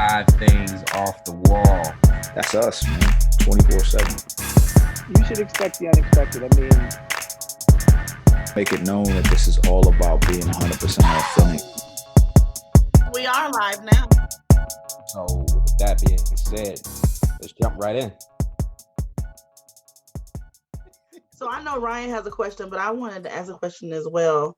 drive things off the wall. That's us, man. 24/7. You should expect the unexpected. I mean, Make it known that this is all about being 100% authentic. We are live now. So with that being said, let's jump right in. So I know Ryan has a question, but I wanted to ask a question as well.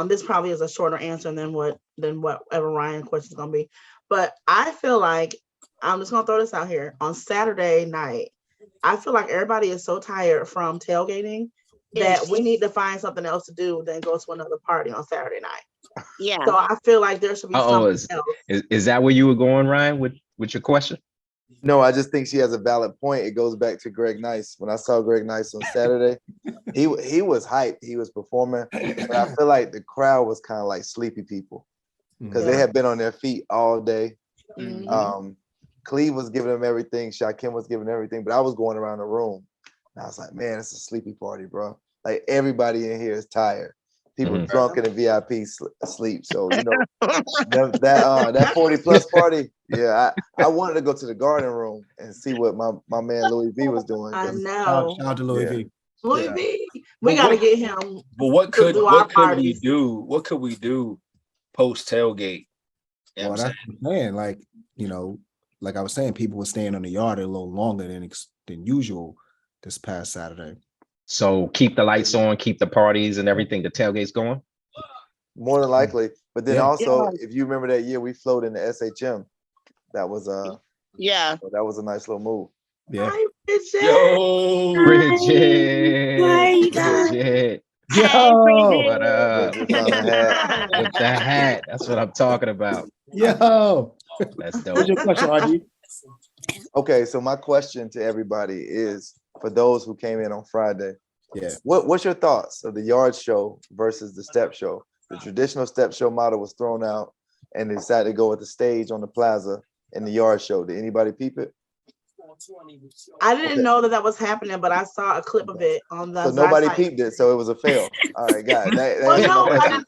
This probably is a shorter answer than whatever Ryan's question is gonna be. But I feel like I'm just gonna throw this out here. On Saturday night, I feel like everybody is so tired from tailgating that we need to find something else to do than go to another party on Saturday night. Yeah. So I feel like there should be something else. Is that where you were going, Ryan, with your question? No, I just think she has a valid point. It goes back to Greg Nice. When I saw Greg Nice on Saturday, he was hyped. He was performing, but I feel like the crowd was kind of like sleepy people because they had been on their feet all day. Mhm. Cleve was giving them everything. Shaquem was giving everything, but I was going around the room and I was like, man, it's a sleepy party, bro. Like everybody in here is tired. People drunk in the VIP sleep. So you know that 40 plus party. Yeah, I wanted to go to the garden room and see what my man Louis V was doing. I know. Shout out to Louis V. Louis V. We gotta get him. But what to could do our we parties. do? What could we do post tailgate? You know Well, what I'm that's what I'm saying. Like, you know, like I was saying, people were staying on the yard a little longer than usual this past Saturday. So keep the lights on, keep the parties and everything, the tailgates going. More than likely. But then Yeah. also, if you remember that year we flowed in the SHM, that was Yeah. that was a nice little move. Yeah. Hi, Bridget. Yo, Bridget. Hey, What up? Bridget's on the hat. With the hat. That's what I'm talking about. Yo. That's dope. What's your question, RG? Okay, so my question to everybody is for those who came in on Friday, Yeah. what's your thoughts of the yard show versus the step show? The traditional step show model was thrown out and they decided to go with the stage on the plaza and the yard show. Did anybody peep it? I didn't know that was happening, but I saw a clip of it on the. So nobody site. peeped it, so it was a fail. All right, got it. That Well, ain't no, no I question.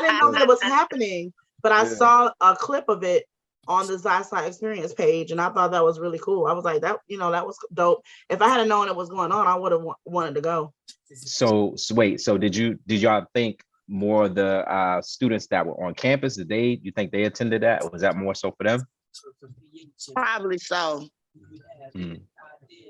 didn't know that it was happening, but I Yeah. saw a clip of it on the Zyside Experience page, and I thought that was really cool. I was like, that was dope. If I had known it was going on, I would have wanted to go. So wait, so did y'all think more of the students that were on campus, you think they attended that? Was that more so for them? Probably so.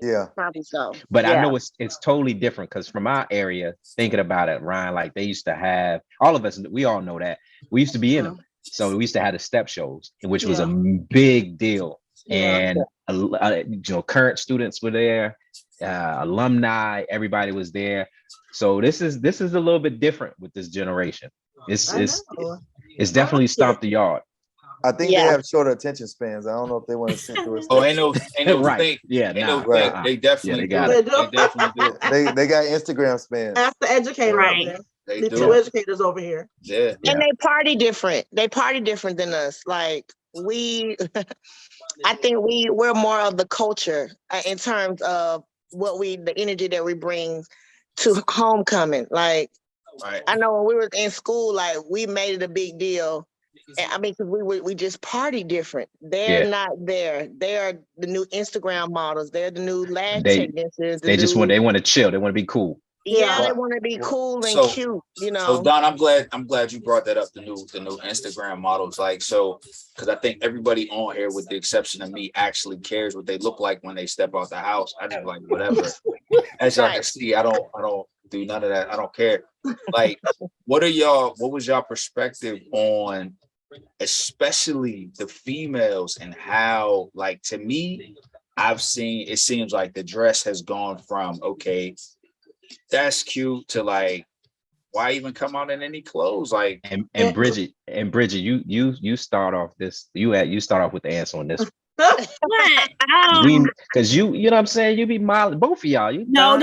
Yeah. Probably so. But Yeah. I know it's totally different because from our area, thinking about it, Ryan, like they used to have, all of us, we all know that. We used to be in them. So we used to have the step shows, which was a big deal. And current students were there, alumni, everybody was there. So this is a little bit different with this generation. It's definitely stomped the yard. I think they have shorter attention spans. I don't know if they want to sit through it. Oh, ain't no Right. fake. Yeah, Ain't no right. fake. They definitely they do. got it. They definitely do. They got Instagram spans. Ask the educator Right. up there. They The do. two educators over here. Yeah. And they party different. They party different than us. Like we, I think we're more of the culture in terms of the energy that we bring to homecoming. Like, Right. I know when we were in school, like we made it a big deal. And I mean, because we just party different. They're not there. They are the new Instagram models. They're the new lash technicians. They want to chill. They want to be cool. Yeah, they want to be cool and So- cute. You know. So Don, I'm glad you brought that up. The new Instagram models, like, so, because I think everybody on here, with the exception of me, actually cares what they look like when they step out the house. I just like whatever. As y'all can see, I don't do none of that. I don't care. Like, what was y'all perspective on, especially the females, and how, like, to me, it seems like the dress has gone from, okay, that's cute, to like, why even come out in any clothes? Like, and Bridget, you start off this. You start off with the answer on this. Because you know what I'm saying, you be modeling, both of y'all. No. Are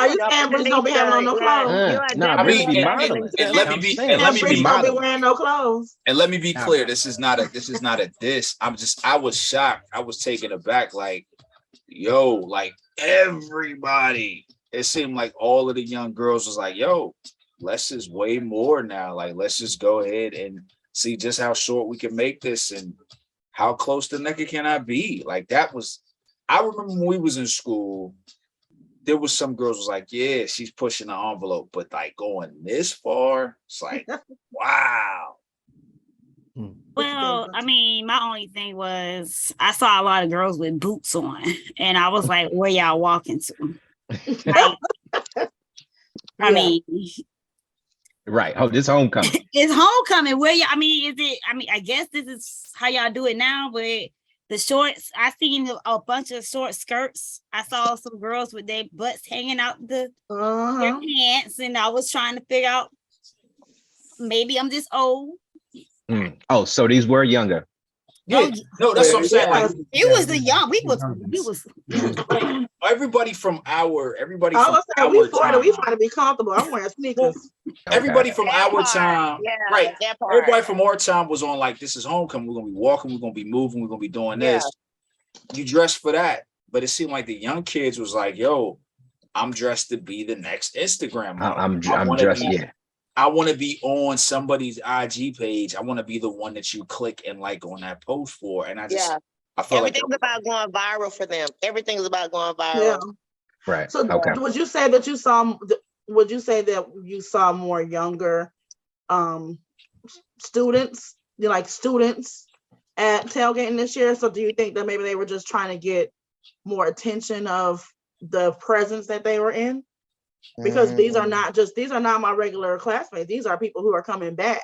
you saying Bridget don't be having on no clothes? Nah, Bridget be and modeling. let me be Bridget don't be wearing no clothes. And let me be clear, this is not a diss. I was shocked. I was taken aback. Like, yo, like everybody, it seemed like all of the young girls was like, yo, less is way more now. Like, let's just go ahead and see just how short we can make this and how close to naked can I be? Like that was, I remember when we was in school, there was some girls was like, yeah, she's pushing the envelope, but like going this far, it's like, wow. Well, I mean, my only thing was I saw a lot of girls with boots on, and I was like, where y'all walking to? Like, I mean, right. Oh, this homecoming. it's homecoming. Where y'all, I mean, is it, I mean, I guess this is how y'all do it now, but the shorts, I seen a bunch of short skirts. I saw some girls with their butts hanging out their pants, and I was trying to figure out, maybe I'm just old. Oh, so these were younger. Yeah, no, that's what I'm saying. Like, it was the young. We was everybody from our we 40, time. we trying to be comfortable. I'm wearing sneakers. Everybody from That our part, time, yeah, right? that part. Everybody from our time was on like, this is homecoming. We're gonna be walking. We're gonna be moving. We're gonna be doing this. You dress for that, but it seemed like the young kids was like, "Yo, I'm dressed to be the next Instagram model. I'm dressed. Yeah. I want to be on somebody's IG page. I want to be the one that you click and like on that post for." And I just, I feel like everything's about going viral for them. Everything's about going viral. Yeah. Right. So would you say that you saw more younger students, students at tailgating this year? So do you think that maybe they were just trying to get more attention of the presence that they were in? Because these are not my regular classmates. These are people who are coming back,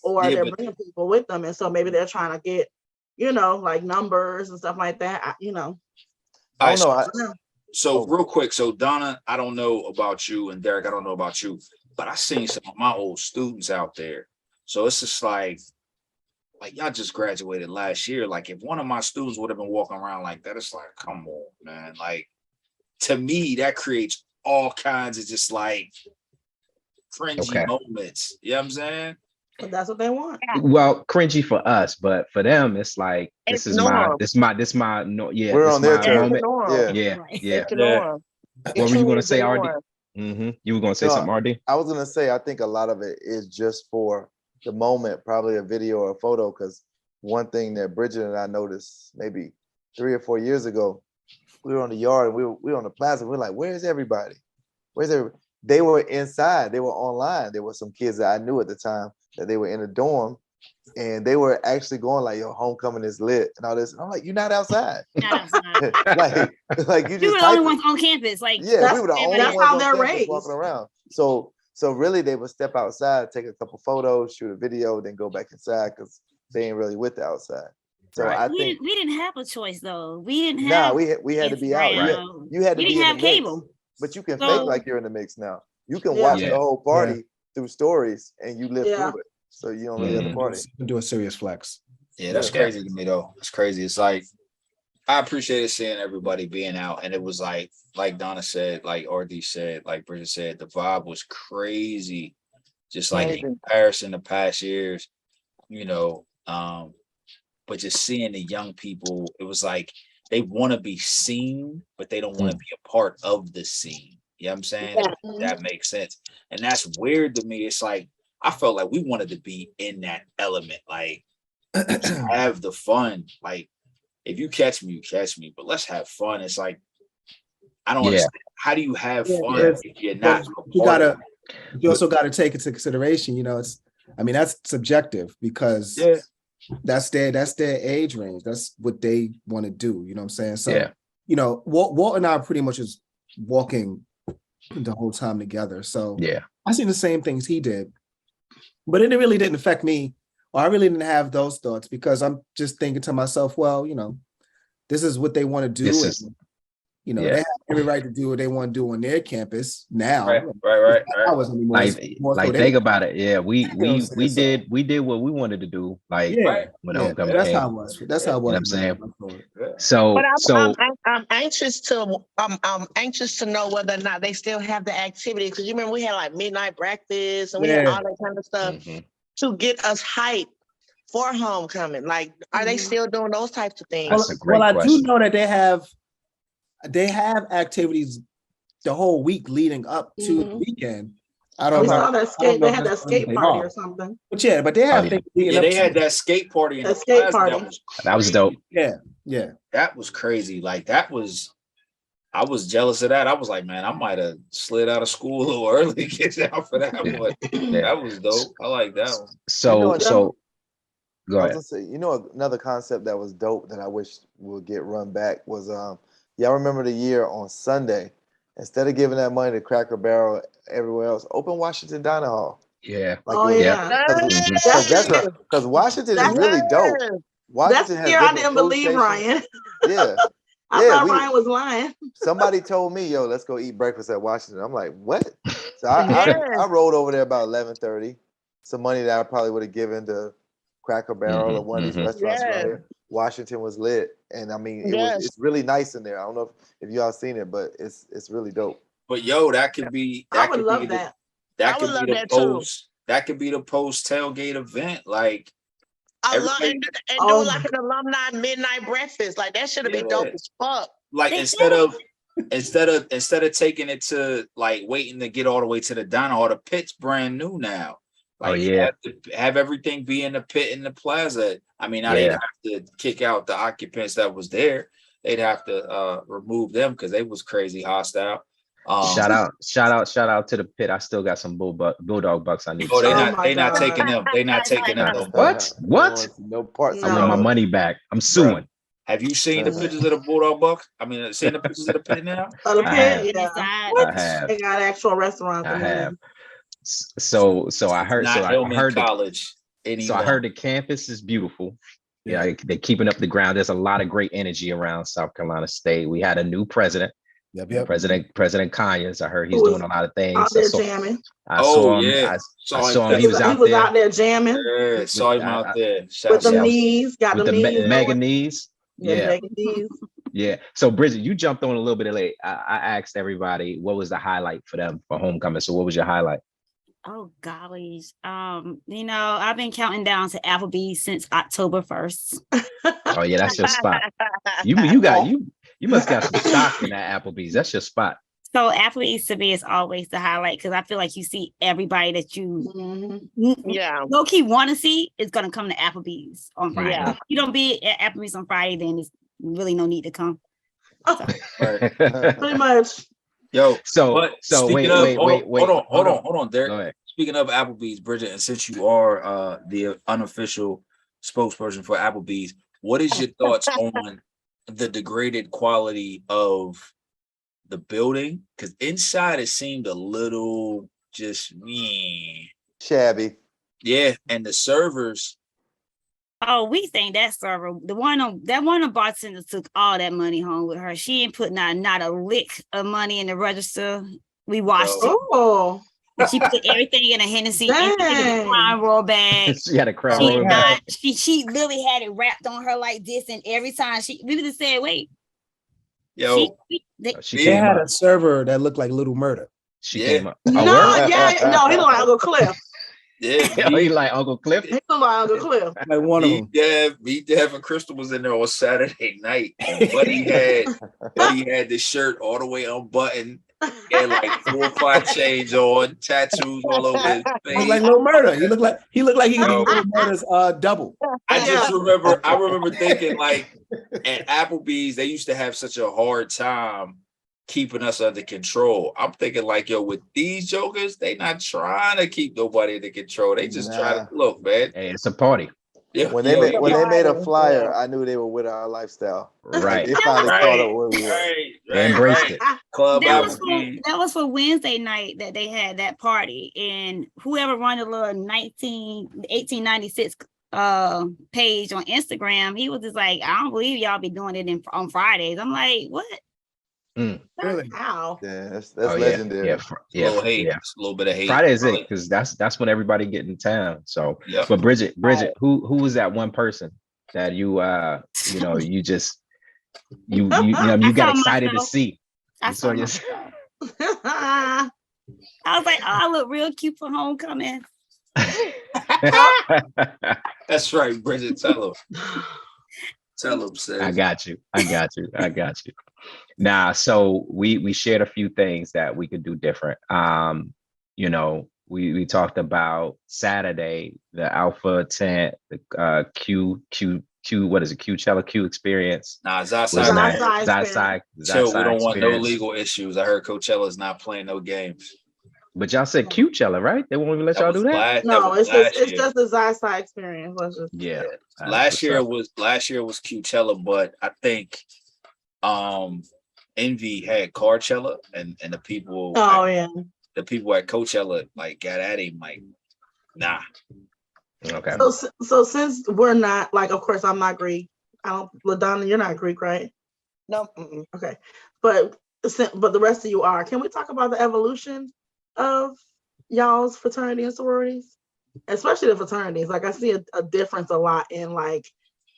or they're bringing people with them, and so maybe they're trying to get, like numbers and stuff like that. I don't know. So real quick, so Donna, I don't know about you, and Derek, I don't know about you, but I seen some of my old students out there. So it's just like y'all just graduated last year. Like if one of my students would have been walking around like that, it's like, come on, man. Like to me, that creates all kinds of just like cringy moments. You know what I'm saying? But that's what they want. Well, cringy for us, but for them, it's like this is my no, yeah. We're on their turn. Moment. Yeah. What were you gonna say, RD? You were gonna say something, RD? I was gonna say I think a lot of it is just for the moment, probably a video or a photo. Because one thing that Bridget and I noticed maybe 3 or 4 years ago, we were on the yard and we were on the plaza. We're like, where's everybody? Where's everybody? They were inside. They were online. There were some kids that I knew at the time that they were in a dorm, and they were actually going like, "Yo, homecoming is lit," and all this. And I'm like, "You're not outside." like you were the only ones on campus. Like, we were the only ones on campus walking around. So really, they would step outside, take a couple photos, shoot a video, then go back inside because they ain't really with the outside. So I think we didn't have a choice though. We didn't have. we had to be out. You had to be in the mix. But you can fake like you're in the mix now. You can watch the whole party through stories and you live through it. So you don't really have the party. You can do a serious flex. Yeah, that's crazy to me though. It's crazy. It's like I appreciated seeing everybody being out, and it was like Donna said, like RD said, like Bridget said, the vibe was crazy. Just like in comparison to past years, but just seeing the young people, it was like they want to be seen, but they don't want to be a part of the scene. You know what I'm saying? That makes sense. And that's weird to me. It's like, I felt like we wanted to be in that element, like have the fun. Like, if you catch me, you catch me, but let's have fun. It's like, I don't understand. How do you have fun if you're not? You also got to take into consideration, that's subjective because that's their age range. That's what they want to do. You know what I'm saying? So, Walt and I pretty much is walking the whole time together. So I seen the same things he did, but it really didn't affect me. Or I really didn't have those thoughts because I'm just thinking to myself, well, this is what they want to do. They have every right to do what they want to do on their campus now. Right. I wasn't anymore. Think about it. Yeah, we did what we wanted to do. Like when homecoming that's came. how it was. That's how it was. You know what I'm saying? So I'm anxious to know whether or not they still have the activity, because you remember we had like midnight breakfast and we had all that kind of stuff to get us hyped for homecoming. Like, are they still doing those types of things? That's a great question. I do know that they have activities the whole week leading up to the weekend. I don't We know. saw that I don't skate. know They if had that's that skate anything party off. or something. But yeah, but they Oh, had yeah. things leading Yeah, up they to had it. that skate party in That the skate plaza. party. That was That was dope. Yeah, yeah. That was crazy. Like that was. I was jealous of that. I was like, man, I might have slid out of school a little early to get out for that. Yeah. But Yeah. that was dope. I like that one. So go I ahead. was gonna say, another concept that was dope that I wish would get run back was y'all remember the year on Sunday, instead of giving that money to Cracker Barrel everywhere else, open Washington Dining Hall. Yeah. Like Oh it was, yeah. because Washington is That's- really dope. Yes. Washington That's has the year I different didn't food believe stations. Ryan. Yeah. I thought Ryan was lying. Somebody told me, yo, let's go eat breakfast at Washington. I'm like, what? So I Yes. rolled over there about 11:30. Some money that I probably would have given to Cracker Barrel or one of these restaurants around Yes. here. Washington was lit, and I mean, Yes. it's really nice in there. I don't know if y'all seen it, but it's really dope. But yo, that could be I would love that. That I could would be love the that too. post. That could be the post tailgate event. Like I love everybody- and Oh do my like an alumni midnight breakfast. Like that should have been dope Yeah. as fuck. like They instead did. of taking it to like waiting to get all the way to the diner hall, the pit's brand new now. Oh, Like yeah. have everything be in the pit in the plaza. I mean, now they'd have to kick out the occupants that was there. They'd have to remove them because they was crazy hostile. Shout out to the pit. I still got some bulldog bucks I need to Oh, spend. they not taking them. They not taking them no more. What? No parts. I want my money back. I'm suing. Have you seen the pictures of the bulldog buck? I mean, seen the pictures of the pit now? Oh, the I pit, have. yeah. I have. They got actual restaurants. I in there. have. So I heard. Not So I Hillman heard College anymore. So I heard the campus is beautiful. Yeah, they're keeping up the ground. There's a lot of great energy around South Carolina State. We had a new president. Yep. President Conyers. I heard he's doing a lot of things. Out there jamming. I saw him. Yeah. I saw him. He was out there. Out there jamming. Yeah, saw him out there. With the knees. Got with the knees. mega knees. Yeah. Mega knees. Yeah. So Bridget, you jumped on a little bit late. I asked everybody what was the highlight for them for homecoming. So what was your highlight? Oh gollies. I've been counting down to Applebee's since October 1st. Oh yeah, that's your spot. You must got some stock in that Applebee's. That's your spot. So Applebee's to me is always the highlight because I feel like you see everybody that you low key want to see is gonna come to Applebee's on Friday. Yeah. If you don't be at Applebee's on Friday, then there's really no need to come. So. Pretty much. Yo, so wait, hold on, Derek. Go ahead. Speaking of Applebee's, Bridget, and since you are the unofficial spokesperson for Applebee's, what is your thoughts on the degraded quality of the building? Because inside it seemed a little just shabby. Yeah, and the servers. Oh, we think that server, the one on bartender took all that money home with her. She ain't put not a lick of money in the register. We watched it. Oh. She put everything in a Hennessy and a Crown Royal bag. She had a Crown Royal bag. She literally had it wrapped on her like this, and every time we just said, "Wait." Yo, she had a server that looked like Little Murder. She came up. No, he looked like Uncle Cliff. Yeah, he like Uncle Cliff. He looked like Uncle Cliff. Like one of them. Me, Dev, and Crystal was in there on Saturday night. Buddy had the shirt all the way unbuttoned. He had like 4 or 5 chains on, tattoos all over his face. He like Little Murder. He looked like he could be Little Murder's double. I remember thinking like at Applebee's they used to have such a hard time keeping us under control. I'm thinking like, yo, with these jokers, they not trying to keep nobody under control. They just trying to look, man. Hey, it's a party. Yeah, when they made a flyer, I knew they were with our lifestyle. Right. They finally caught up where we were. They embraced it. Club that was for Wednesday night that they had that party, and whoever run the little 1896 page on Instagram, he was just like, I don't believe y'all be doing it on Fridays. I'm like, what? Really? How? Yeah, that's legendary. A little hate, a little bit of hate. Friday is it because that's when everybody get in town. So, but Bridget, who was that one person that you you just you got excited to see? I was like, oh, I look real cute for homecoming. That's right, Bridget. Tell him. Tell him, sis. I got you. Nah, so we shared a few things that we could do different. you know, we talked about Saturday, the Alpha Tent, the what is it, Qchella Q experience. Nah, Was Zai nice. Zai Chill, we don't want no experience. legal issues. I heard Coachella's not playing no games. But y'all said Qchella, right? They won't even let That y'all was do that. last. That No, was it's last year. just the Zai experience. Let's just Yeah. Last year was Qchella, but I think Envy had Carchella and the people. Oh yeah. The people at Coachella like got at him like, nah. Okay. So since we're not like, of course, I'm not Greek. I don't. LaDonna, you're not Greek, right? No. Okay, but the rest of you are. Can we talk about the evolution of y'all's fraternity and sororities, especially the fraternities? Like I see a difference a lot in like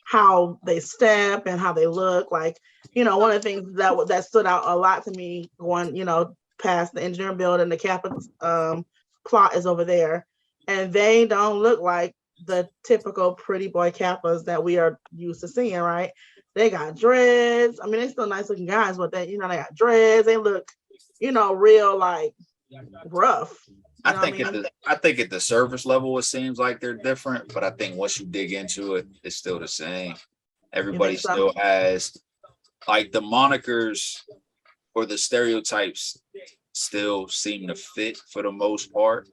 how they step and how they look. Like, you know, one of the things that stood out a lot to me going, you know, past the engineering building, the Kappa plot is over there, and they don't look like the typical pretty boy Kappas that we are used to seeing, right? They got dreads. I mean, they still nice looking guys, but they, you know, they got dreads. They look, you know, real like rough. I think at the surface level, it seems like they're different, but I think once you dig into it, it's still the same. Everybody still has like the monikers or the stereotypes still seem to fit for the most part.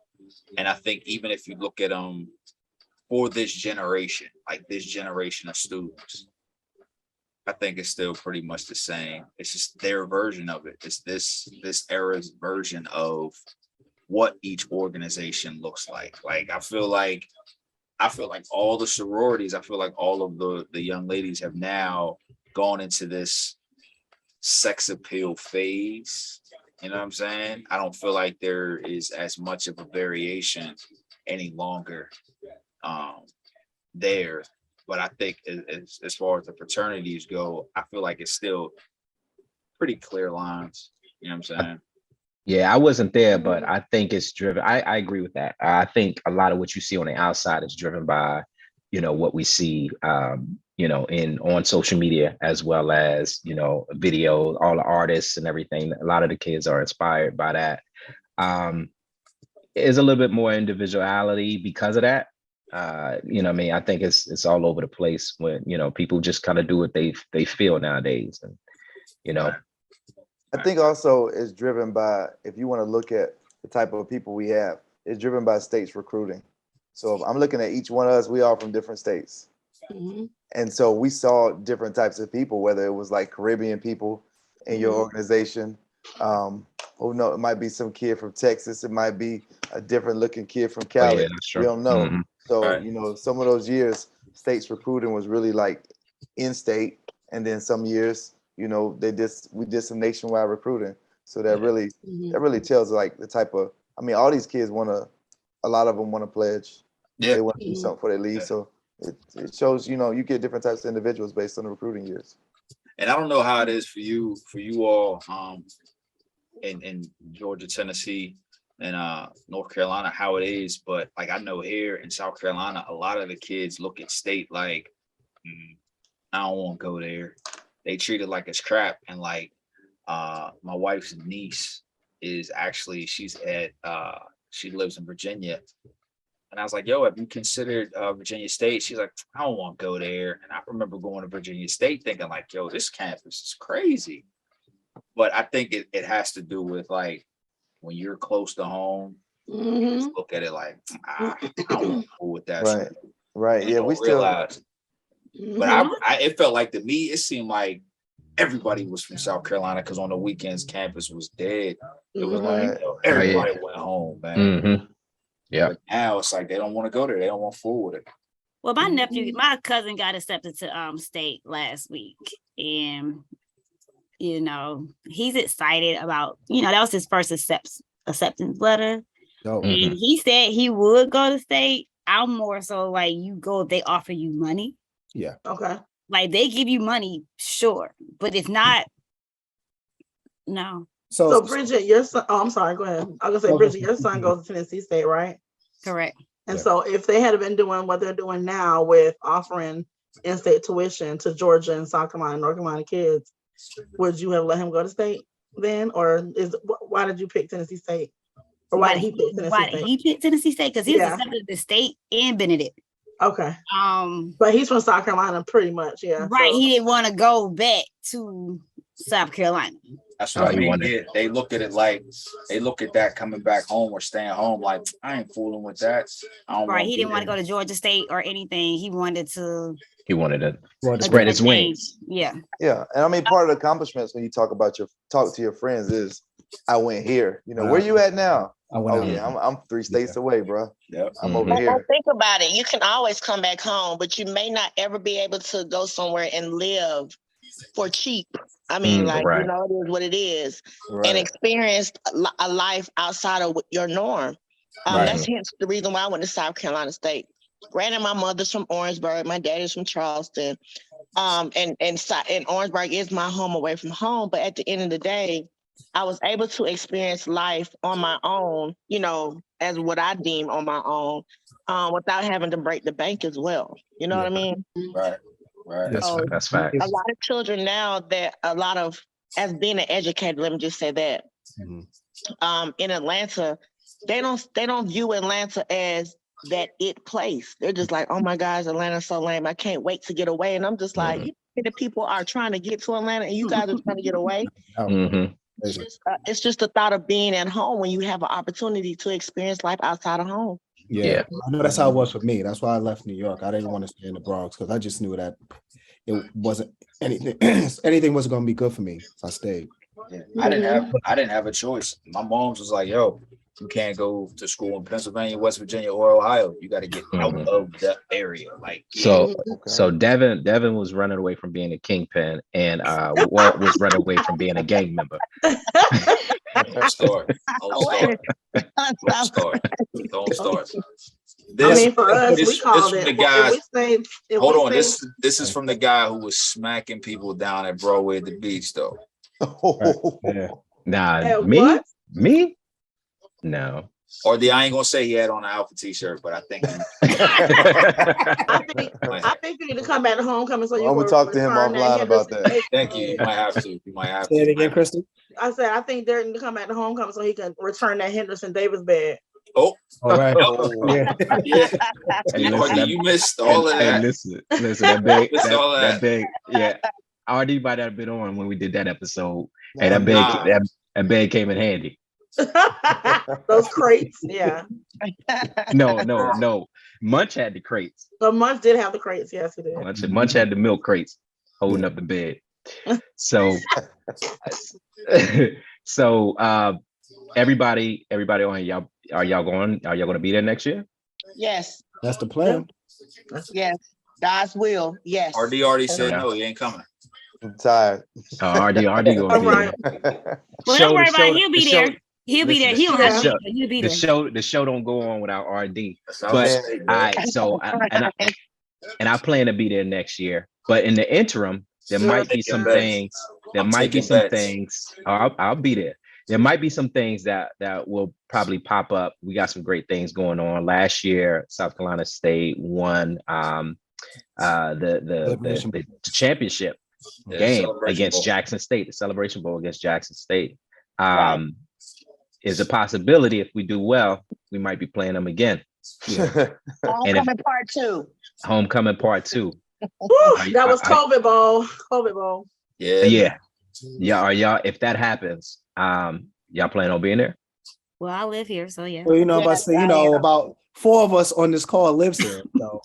And I think even if you look at them for this generation, like this generation of students, I think it's still pretty much the same. It's just their version of it. It's this era's version of what each organization looks like. Like I feel like all the sororities, I feel like all of the young ladies have now gone into this sex appeal phase. You know what I'm saying? I don't feel like there is as much of a variation any longer there. But I think as far as the fraternities go, I feel like it's still pretty clear lines. You know what I'm saying? Yeah, I wasn't there, but I think it's driven. I agree with that. I think a lot of what you see on the outside is driven by, you know, what we see, you know, on social media, as well as, you know, videos, all the artists and everything. A lot of the kids are inspired by that. Is a little bit more individuality because of that. You know what I mean? I think it's all over the place when, you know, people just kind of do what they feel nowadays. And, you know. I think also it's driven by, if you want to look at the type of people we have, it's driven by states recruiting. So if I'm looking at each one of us, we are from different states. Mm-hmm. And so we saw different types of people, whether it was like Caribbean people in your organization. Oh no, it might be some kid from Texas. It might be a different looking kid from Cali. Yeah, that's true. We don't know. Mm-hmm. So, you know, some of those years, states recruiting was really like in-state. And then some years, you know, we did some nationwide recruiting. So that really tells like the type of, I mean, all these kids a lot of them want to pledge. Yeah. They want to do something before they leave. Yeah. So it shows, you know, you get different types of individuals based on the recruiting years. And I don't know how it is for you all in Georgia, Tennessee, and North Carolina, how it is, but like I know here in South Carolina, a lot of the kids look at state like, I don't want to go there. They treat it like it's crap. And like my wife's niece is actually, she lives in Virginia. And I was like, yo, have you considered Virginia State? She's like, I don't want to go there. And I remember going to Virginia State thinking like, yo, this campus is crazy. But I think it has to do with like when you're close to home, you just look at it like, I don't want to fool with that. Right. Shit. Right. Yeah, we still realize. But it felt like to me, it seemed like everybody was from South Carolina because on the weekends campus was dead. It was like everybody went home, man. Yeah. But now it's like they don't want to go there. They don't want to fool with it. Well, my cousin got accepted to state last week, and you know he's excited about, you know, that was his first acceptance letter, and he said he would go to state. I'm more so like you go if they offer you money. Yeah. Okay. Like they give you money, sure, but if not, no. So Bridget, your son. Oh, I'm sorry. Go ahead. I was gonna say, Bridget, your son goes to Tennessee State, right? Correct. And so, if they had been doing what they're doing now with offering in-state tuition to Georgia and South Carolina, North Carolina kids, would you have let him go to state then, or why did you pick Tennessee State Or why did he pick Tennessee Why did State? he pick Tennessee State? Because he was accepted at the state and Benedict. Okay. But he's from South Carolina, pretty much. Yeah. Right. So. He didn't want to go back to South Carolina. That's what I mean. They look at it like they look at that coming back home or staying home. Like, I ain't fooling with that. Right. He didn't want to go to Georgia State or anything. He wanted to spread his wings. Yeah. Yeah. And I mean, part of the accomplishments when you talk to your friends is I went here. You know, where you at now? I'm 3 states away, bro. Yeah. I'm over here. Think about it. You can always come back home, but you may not ever be able to go somewhere and live for cheap. I mean, you know, it is what it is, and experience a life outside of your norm. That's hence the reason why I went to South Carolina State. Granted, my mother's from Orangeburg, my dad is from Charleston, and Orangeburg is my home away from home. But at the end of the day, I was able to experience life on my own, you know, as what I deem on my own, without having to break the bank as well. You know what I mean? Right. That's fact. A lot of children now as being an educator, let me just say that, in Atlanta, they don't view Atlanta as that place. They're just like, oh my gosh, Atlanta's so lame. I can't wait to get away. And I'm just like, you know, the people are trying to get to Atlanta and you guys are trying to get away. It's just the thought of being at home when you have an opportunity to experience life outside of home. Yeah, I know that's how it was for me. That's why I left New York. I didn't want to stay in the Bronx because I just knew that it wasn't anything. Anything wasn't going to be good for me. So I stayed. Yeah. I didn't have a choice. My mom's was like, "Yo, you can't go to school in Pennsylvania, West Virginia, or Ohio. You got to get out of the area." Like, so Devin was running away from being a kingpin, and Walt was running away from being a gang member. Don't start. Don't start. I mean, for us, we called it. The guy, hold on. This is from the guy who was smacking people down at Broadway at the beach, though. Nah, me? No. Or I ain't gonna say he had on an Alpha t-shirt, but I think I think you need to come back to homecoming so you I'm gonna talk to him offline about that. Thank you. You might have to. Say it again, Kristen. I said I think Derek need to come back to homecoming so he can return that Henderson Davis bag. Oh, all right. Yeah. You missed all of that. Listen, that bag. Yeah, RD might have been on when we did that episode, and that bag came in handy. Those crates, yeah. No. Munch had the crates. So Munch did have the crates, yes, he did. Munch had the milk crates holding up the bed. So, everybody on y'all. Are y'all going to be there next year? Yes. That's the plan. Yes. God's will. Yes. RD already said no, he ain't coming. I'm tired. RD gonna be there. Well, don't worry about it. He'll be there. He'll be there. He don't have to. He'll be there. The show don't go on without RD. But I plan to be there next year. But in the interim, there might be some things. I'll be there. There might be some things that will probably pop up. We got some great things going on. Last year, South Carolina State won the championship game against Jackson State, the Celebration Bowl against Jackson State. Is a possibility if we do well, we might be playing them again. Homecoming part two. That was COVID Bowl. Yeah. Are y'all? If that happens, y'all plan on being there? Well, I live here, so yeah. Well, about 4 of us on this call lives here. So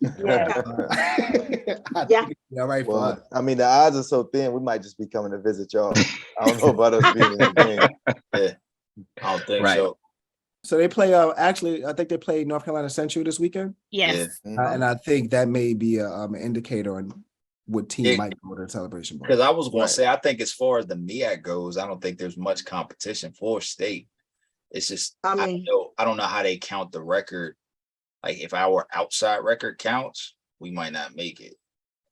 yeah, right. Well, I mean, the odds are so thin. We might just be coming to visit y'all. I don't know about us being in the game. Yeah, I don't think so. So they play. Actually, I think they play North Carolina Central this weekend. Yes, and I think that may be an indicator on what team might go to the Celebration Bowl. Because I was going to say, I think as far as the MEAC goes, I don't think there's much competition for state. It's just I don't know how they count the record. Like if our outside record counts, we might not make it.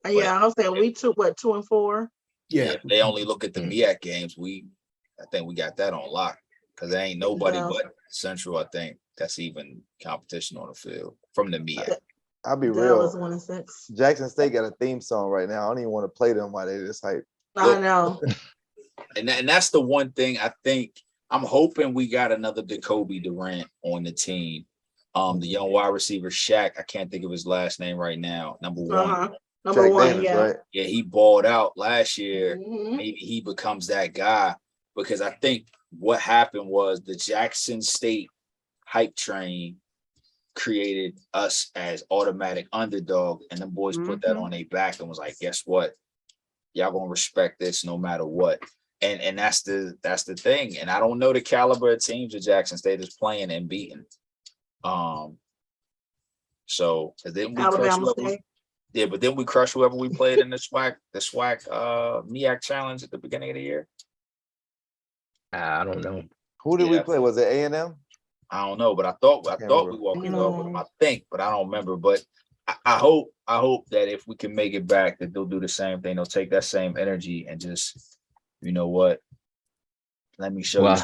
Yeah, I was saying we took 2 and 4. Yeah, if they only look at the MEAC games, I think we got that on lock because there ain't nobody but Central. I think that's even competition on the field from the MEAC. I'll be real. 1-6. Jackson State got a theme song right now. I don't even want to play them while they just hype. I know. And that's the one thing I think I'm hoping we got another Jacoby Durant on the team. The young wide receiver Shaq, I can't think of his last name right now. Number one. Number Shaq one, Davis, yeah. right? Yeah, he balled out last year. Mhm. Maybe he becomes that guy, because I think what happened was the Jackson State hype train created us as automatic underdog, and the boys put that on their back and was like, guess what? Y'all gonna respect this no matter what. And that's the thing. And I don't know the caliber of teams that Jackson State is playing and beating. So then we Alabama State. Yeah, but then we crushed whoever we played in the SWAC MEAC challenge at the beginning of the year. I don't know. Who did we play? Was it A&M? I don't know, but I thought we walked in over them. I think, but I don't remember. But I hope that if we can make it back, that they'll do the same thing. They'll take that same energy and just, you know what? Let me show you.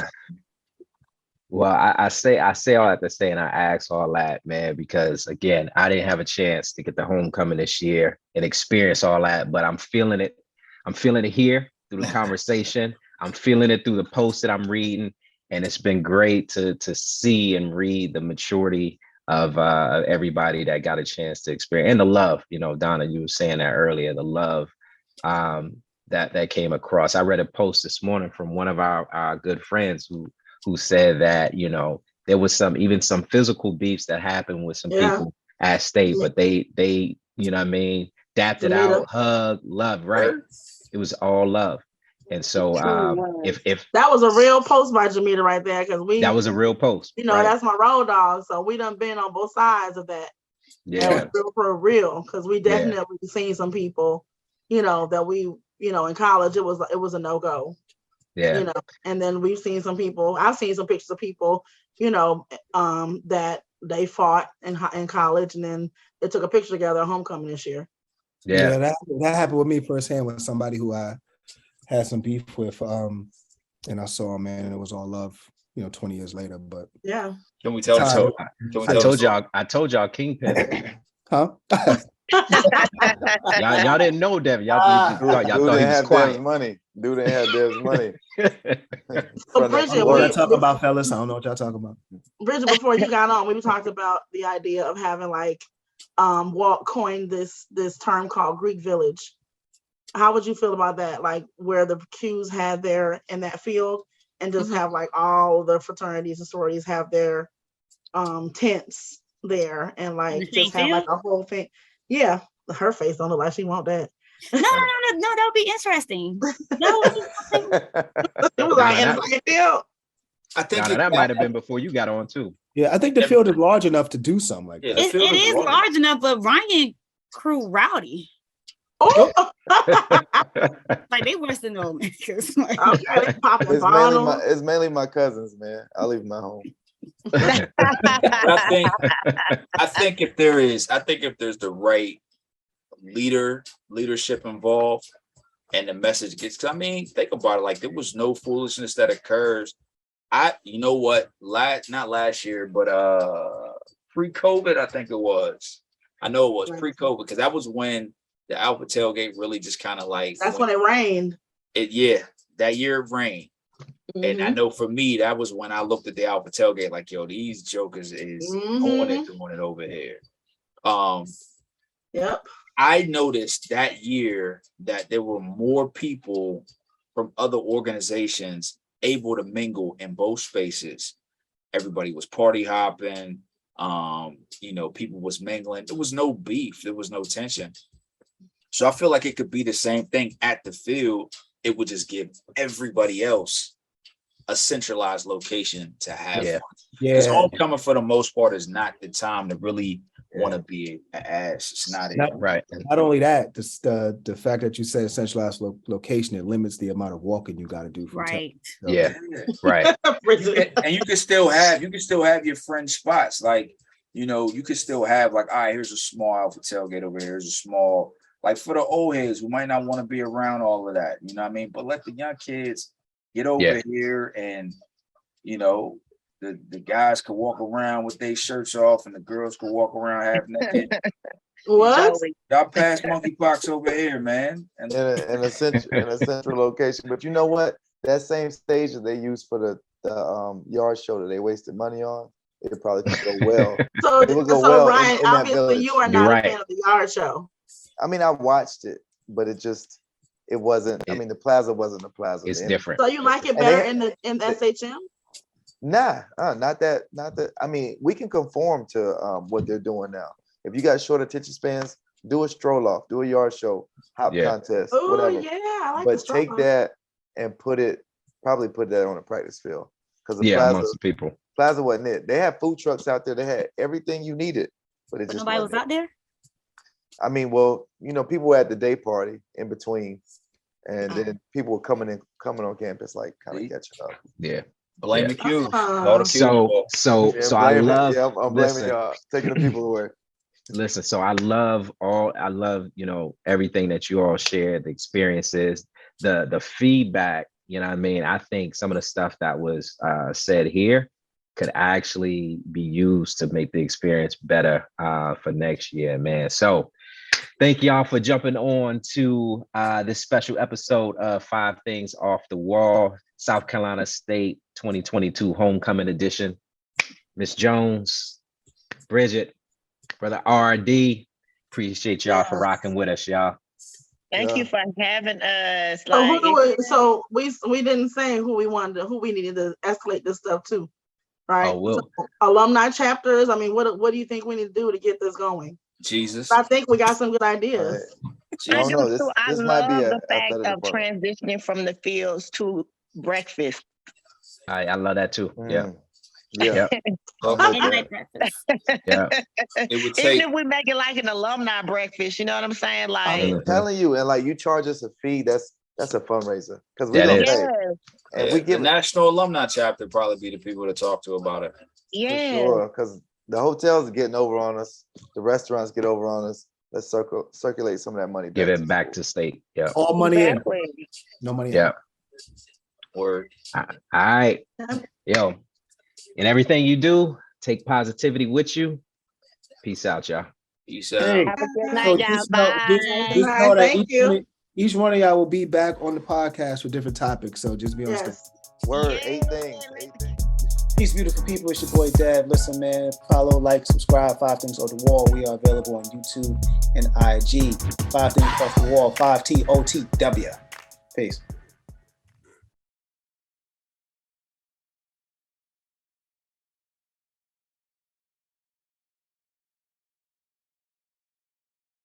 Well, I say all that to say, and I ask all that, man, because again, I didn't have a chance to get the homecoming this year and experience all that, but I'm feeling it. I'm feeling it here through the conversation. I'm feeling it through the posts that I'm reading, and it's been great to see and read the maturity of everybody that got a chance to experience, and the love. You know, Donna, you were saying that earlier, the love that came across. I read a post this morning from one of our good friends who said that, you know, there was some physical beefs that happened with some people at state, but they, you know what I mean, dapped it out, hug, love, right? It was all love. And so if that was a real post by Jamita right there, because that was a real post. You know, that's my road dog. So we done been on both sides of that. Yeah. That was real, real, because we definitely seen some people, you know, that we, you know, in college it was a no-go. Yeah. You know, and then we've seen some people, I've seen some pictures of people, you know, that they fought in college, and then they took a picture together at homecoming this year. Yeah, that happened with me firsthand with somebody who I had some beef with. And I saw him, man, and it was all love, you know, 20 years later. But yeah. Can we tell? I told y'all Kingpin. Huh? y'all didn't know Devin. Y'all thought he was quiet. Money. Dude didn't have Dev's money. So Bridget, what y'all talking about, fellas? I don't know what y'all talking about. Bridget, before you got on, we talked about the idea of having like Walt coined this term called Greek Village. How would you feel about that? Like where the Qs had their in that field, and just have like all the fraternities and sororities have their tents there, and like just have like a whole thing. Yeah, her face don't look like she want that. No, that would be interesting. It was like in the same field. I think that might have been before you got on too. Yeah, I think the field is large enough to do something like that. It is large enough, but Ryan crew rowdy. Oh, like they worse than them. It's mainly my cousins, man. I leave my home. I think if there's the right leadership involved, and the message gets, I mean, think about it, like there was no foolishness that occurs. You know what, not last year, but pre-COVID, I think it was. I know it was pre-COVID, because that was when the Alpha Tailgate really just kind of like, that's when it rained. That year it rained. And I know for me, that was when I looked at the Alpha Tailgate like, yo, these jokers is doing it over here. Yep. I noticed that year that there were more people from other organizations able to mingle in both spaces. Everybody was party hopping. You know, people was mingling. There was no beef. There was no tension. So I feel like it could be the same thing at the field. It would just give everybody else a centralized location to have fun. Because homecoming, for the most part, is not the time to really want to be an ass. It's not right. Not only that, the fact that you said centralized location, it limits the amount of walking you got to do. Right. Right. And you can still have your friend spots. Like, you know, you could still have like, all right, here's a small Alpha Tailgate over here. Here's a small, like for the old heads who might not want to be around all of that. You know what I mean? But let the young kids get over here, and you know, the guys could walk around with their shirts off, and the girls could walk around half naked. What? Y'all pass monkeypox over here, man. And in a central location. But you know what? That same stage that they use for the the yard show that they wasted money on, it probably could go well. So, It would go so well Ryan, in that obviously village. you are You're not right. a fan of the yard show. I mean, I watched it, but it wasn't. I mean, the plaza wasn't the plaza. It's The different. So you like it And better they- in the SHM? Nah, not that. I mean, we can conform to what they're doing now. If you got short attention spans, do a stroll off, do a yard show, hop contest, Oh whatever. yeah, I like But the take stroll-off. that and probably put that on a practice field, because the Amongst the people. plaza wasn't it. They had food trucks out there. They had everything you needed, but it But just nobody was wasn't out there. I mean, well, people were at the day party in between, and then people were coming on campus, like kind of catching up. Yeah. Blame the Qs. Uh, All the Qs. So Yeah, I blame it. love. Yeah, I'm blaming listen, y'all, taking the people away. Listen, so I love everything that you all shared, the experiences, the feedback. You know what I mean? I think some of the stuff that was said here could actually be used to make the experience better for next year, man. So thank y'all for jumping on to this special episode of 5 Things Off the Wall, South Carolina State 2022 Homecoming Edition. Miss Jones, Bridget, Brother RD, appreciate y'all for rocking with us, y'all. Thank you for having us. So we didn't say who we needed to escalate this stuff to, right? Oh, will. So, alumni chapters. I mean, what do you think we need to do to get this going? Jesus. I think we got some good ideas. I don't do know. too. I This might be love a the fact athletic of department. transitioning from the fields to breakfast. I love that too. Yeah. Yeah. Well, I'm with Midnight that. breakfast. Yeah. it would Even take if we make it like an alumni breakfast, you know what I'm saying? Like, I'm telling you, and like you charge us a fee, that's a fundraiser, because we That don't is. pay. yes, And we the give it national alumni chapter probably be the people to talk to about it. for yes. sure, because the hotels are getting over on us, the restaurants get over on us. Let's circulate some of that money. Give back it back to state. Yeah. All money Exactly. in, no money Yeah. out. Or All right. Yo. And everything you do, take positivity with you. Peace out, y'all. peace Hey, out. Have a good so night, y'all. just Bye. know that Thank you. each one of y'all will be back on the podcast with different topics. So just be on standby. Yes. Word, Yeah. 8 things. 8 things. Peace, beautiful people. It's your boy Dev. Listen, man, follow, like, subscribe. 5 Things Off the Wall. We are available on YouTube and IG. 5 Things Off the Wall. 5TOTW. Peace.